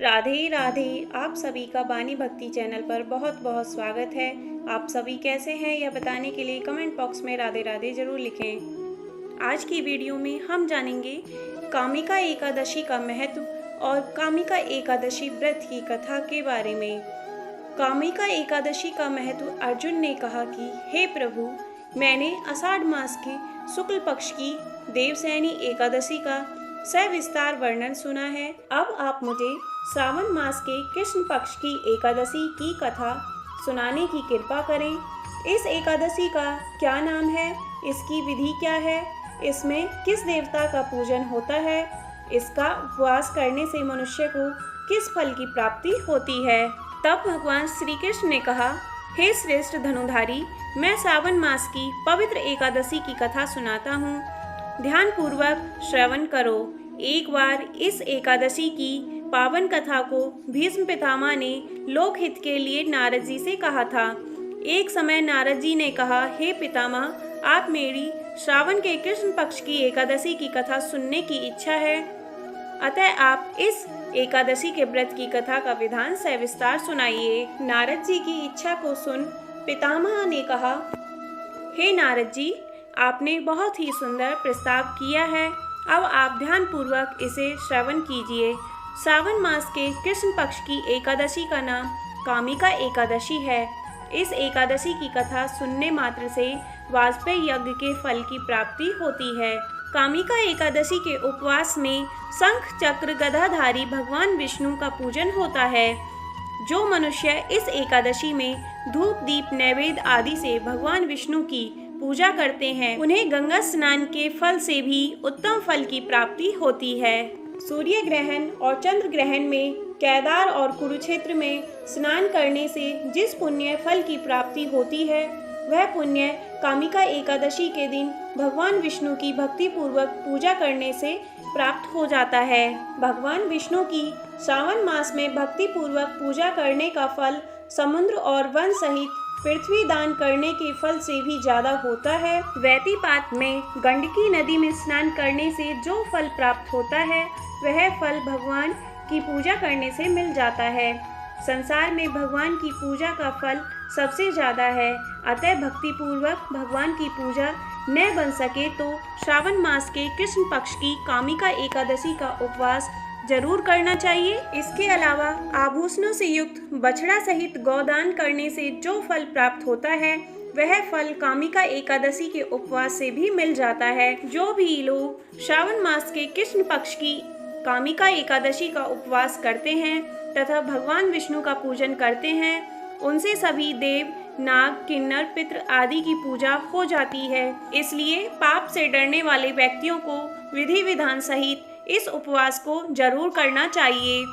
राधे राधे। आप सभी का बानी भक्ति चैनल पर बहुत बहुत स्वागत है। आप सभी कैसे हैं यह बताने के लिए कमेंट बॉक्स में राधे राधे जरूर लिखें। आज की वीडियो में हम जानेंगे कामिका एकादशी का महत्व और कामिका एकादशी व्रत की कथा के बारे में। कामिका एकादशी का महत्व अर्जुन ने कहा कि हे प्रभु, मैंने आषाढ़ मास के शुक्ल पक्ष की देवसैनी एकादशी का सविस्तार वर्णन सुना है। अब आप मुझे श्रावण मास के कृष्ण पक्ष की एकादशी की कथा सुनाने की कृपा करें। इस एकादशी का क्या नाम है, इसकी विधि क्या है, इसमें किस देवता का पूजन होता है, इसका उपवास करने से मनुष्य को किस फल की प्राप्ति होती है। तब भगवान श्री कृष्ण ने कहा, हे श्रेष्ठ धनुधारी, मैं श्रावण मास की पवित्र एकादशी की कथा सुनाता हूँ। ध्यान पूर्वक श्रवण करो। एक बार इस एकादशी की पावन कथा को भीष्म पितामह ने लोकहित के लिए नारद जी से कहा था। एक समय नारद जी ने कहा, हे पितामह, आप मेरी श्रावण के कृष्ण पक्ष की एकादशी की कथा सुनने की इच्छा है, अतः आप इस एकादशी के व्रत की कथा का विधान सविस्तार सुनाइए। नारद जी की इच्छा को सुन पितामह ने कहा, हे नारद जी, आपने बहुत ही सुंदर प्रस्ताव किया है। अब आप ध्यान पूर्वक इसे श्रवण कीजिए। श्रावण मास के कृष्ण पक्ष की एकादशी का नाम कामिका एकादशी है। इस एकादशी की कथा सुनने मात्र से वाजपेयी यज्ञ के फल की प्राप्ति होती है। कामिका एकादशी के उपवास में शंख चक्र गदाधारी भगवान विष्णु का पूजन होता है। जो मनुष्य इस एकादशी में धूप दीप नैवेद्य आदि से भगवान विष्णु की पूजा करते हैं, उन्हें गंगा स्नान के फल से भी उत्तम फल की प्राप्ति होती है। सूर्य ग्रहण और चंद्र ग्रहण में केदार और कुरुक्षेत्र में स्नान करने से जिस पुण्य फल की प्राप्ति होती है, वह पुण्य कामिका एकादशी के दिन भगवान विष्णु की भक्ति पूर्वक पूजा करने से प्राप्त हो जाता है। भगवान विष्णु की श्रावण मास में भक्ति पूर्वक पूजा करने का फल समुद्र और वन सहित पृथ्वी दान करने के फल से भी ज्यादा होता है। वैतिपात में गंडकी नदी में स्नान करने से जो फल प्राप्त होता है, वह फल भगवान की पूजा करने से मिल जाता है। संसार में भगवान की पूजा का फल सबसे ज्यादा है, अतः भक्ति पूर्वक भगवान की पूजा न बन सके तो श्रावण मास के कृष्ण पक्ष की कामिका एकादशी का उपवास जरूर करना चाहिए। इसके अलावा आभूषणों से युक्त बछड़ा सहित गौदान करने से जो फल प्राप्त होता है, वह फल कामिका एकादशी के उपवास से भी मिल जाता है। जो भी लोग श्रावण मास के कृष्ण पक्ष की कामिका एकादशी का उपवास करते हैं तथा भगवान विष्णु का पूजन करते हैं, उनसे सभी देव, नाग, किन्नर, पितृ आदि की पूजा हो जाती है। इसलिए पाप से डरने वाले व्यक्तियों को विधि विधान सहित इस उपवास को जरूर करना चाहिए।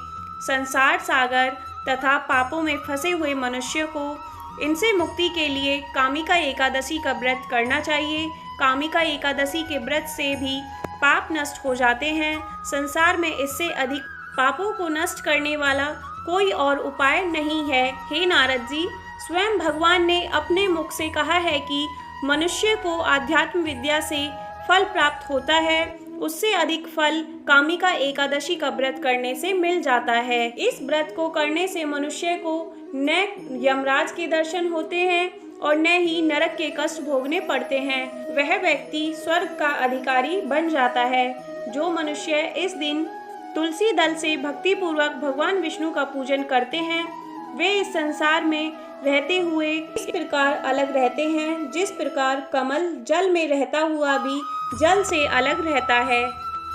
संसार सागर तथा पापों में फंसे हुए मनुष्य को इनसे मुक्ति के लिए कामिका एकादशी का व्रत करना चाहिए। कामिका एकादशी के व्रत से भी पाप नष्ट हो जाते हैं। संसार में इससे अधिक पापों को नष्ट करने वाला कोई और उपाय नहीं है। हे नारद जी, स्वयं भगवान ने अपने मुख से कहा है कि मनुष्य को आध्यात्म विद्या से फल प्राप्त होता है, उससे अधिक फल कामिका एकादशी का व्रत करने से मिल जाता है। इस व्रत को करने से मनुष्य को न यमराज के दर्शन होते हैं और न ही नरक के कष्ट भोगने पड़ते हैं। वह व्यक्ति स्वर्ग का अधिकारी बन जाता है। जो मनुष्य इस दिन तुलसी दल से भक्ति पूर्वक भगवान विष्णु का पूजन करते हैं, वे इस संसार में रहते हुए इस प्रकार अलग रहते हैं जिस प्रकार कमल जल में रहता हुआ भी जल से अलग रहता है।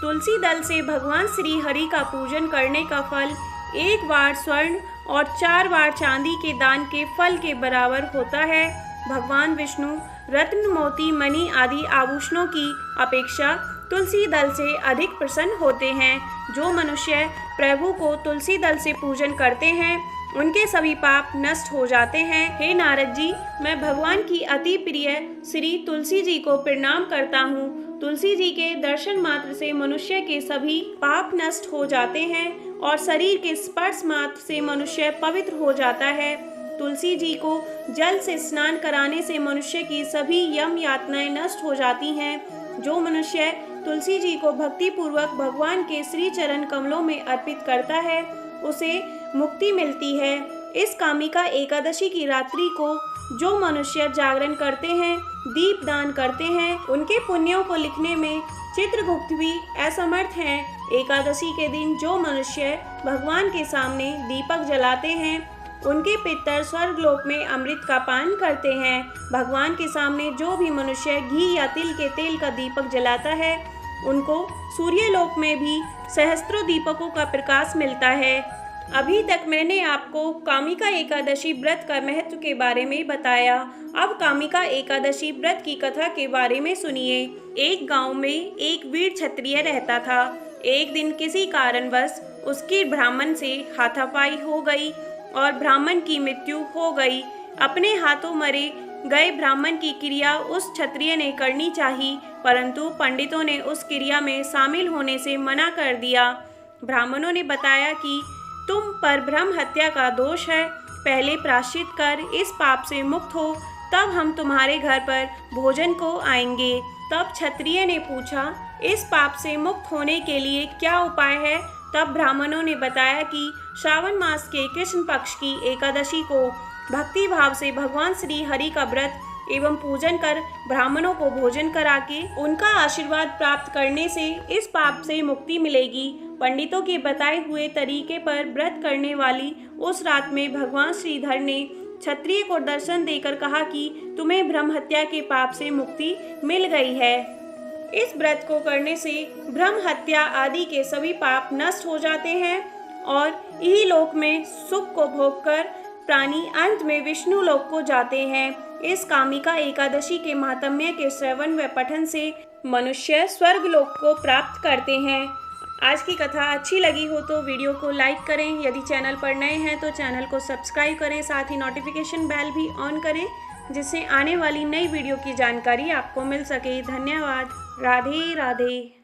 तुलसी दल से भगवान श्री हरि का पूजन करने का फल 1 बार स्वर्ण और 4 बार चांदी के दान के फल के बराबर होता है। भगवान विष्णु रत्न, मोती, मणि आदि आभूषणों की अपेक्षा तुलसी दल से अधिक प्रसन्न होते हैं। जो मनुष्य प्रभु को तुलसी दल से पूजन करते हैं, उनके सभी पाप नष्ट हो जाते हैं। हे नारद जी, मैं भगवान की अति प्रिय श्री तुलसी जी को प्रणाम करता हूँ। तुलसी जी के दर्शन मात्र से मनुष्य के सभी पाप नष्ट हो जाते हैं और शरीर के स्पर्श मात्र से मनुष्य पवित्र हो जाता है। तुलसी जी को जल से स्नान कराने से मनुष्य की सभी यम यातनाएं नष्ट हो जाती हैं। जो मनुष्य तुलसी जी को भक्ति पूर्वक भगवान के श्री चरण कमलों में अर्पित करता है, उसे मुक्ति मिलती है। इस कामिका एकादशी की रात्रि को जो मनुष्य जागरण करते हैं, दीप दान करते हैं, उनके पुण्यों को लिखने में चित्रगुप्त भी असमर्थ हैं। एकादशी के दिन जो मनुष्य भगवान के सामने दीपक जलाते हैं, उनके पितर स्वर्गलोक में अमृत का पान करते हैं। भगवान के सामने जो भी मनुष्य घी या तिल के तेल का दीपक जलाता है, उनको सूर्यलोक में भी सहस्त्रों दीपकों का प्रकाश मिलता है। अभी तक मैंने आपको कामिका एकादशी व्रत का महत्व के बारे में बताया। अब कामिका एकादशी व्रत की कथा के बारे में सुनिए। एक गांव में एक वीर क्षत्रिय रहता था। एक दिन किसी कारणवश उसकी ब्राह्मण से हाथापाई हो गई और ब्राह्मण की मृत्यु हो गई। अपने हाथों मरे गए ब्राह्मण की क्रिया उस क्षत्रिय ने करनी चाहिए, परंतु पंडितों ने उस क्रिया में शामिल होने से मना कर दिया। ब्राह्मणों ने बताया कि तुम पर ब्रह्म हत्या का दोष है, पहले प्रायश्चित कर इस पाप से मुक्त हो, तब हम तुम्हारे घर पर भोजन को आएंगे। तब क्षत्रिय ने पूछा, इस पाप से मुक्त होने के लिए क्या उपाय है? तब ब्राह्मणों ने बताया कि श्रावण मास के कृष्ण पक्ष की एकादशी को भक्ति भाव से भगवान श्री हरि का व्रत एवं पूजन कर ब्राह्मणों को भोजन करा के उनका आशीर्वाद प्राप्त करने से इस पाप से मुक्ति मिलेगी। पंडितों के बताए हुए तरीके पर व्रत करने वाली उस रात में भगवान श्रीधर ने क्षत्रिय को दर्शन देकर कहा कि तुम्हें ब्रह्म हत्या के पाप से मुक्ति मिल गई है। इस व्रत को करने से ब्रह्म हत्या आदि के सभी पाप नष्ट हो जाते हैं और इही लोक में सुख को भोगकर प्राणी अंत में विष्णु लोक को जाते हैं। इस कामिका एकादशी के महात्म्य के श्रवण व पठन से मनुष्य स्वर्ग लोक को प्राप्त करते हैं। आज की कथा अच्छी लगी हो तो वीडियो को लाइक करें। यदि चैनल पर नए हैं तो चैनल को सब्सक्राइब करें, साथ ही नोटिफिकेशन बेल भी ऑन करें, जिससे आने वाली नई वीडियो की जानकारी आपको मिल सके। धन्यवाद। राधे राधे।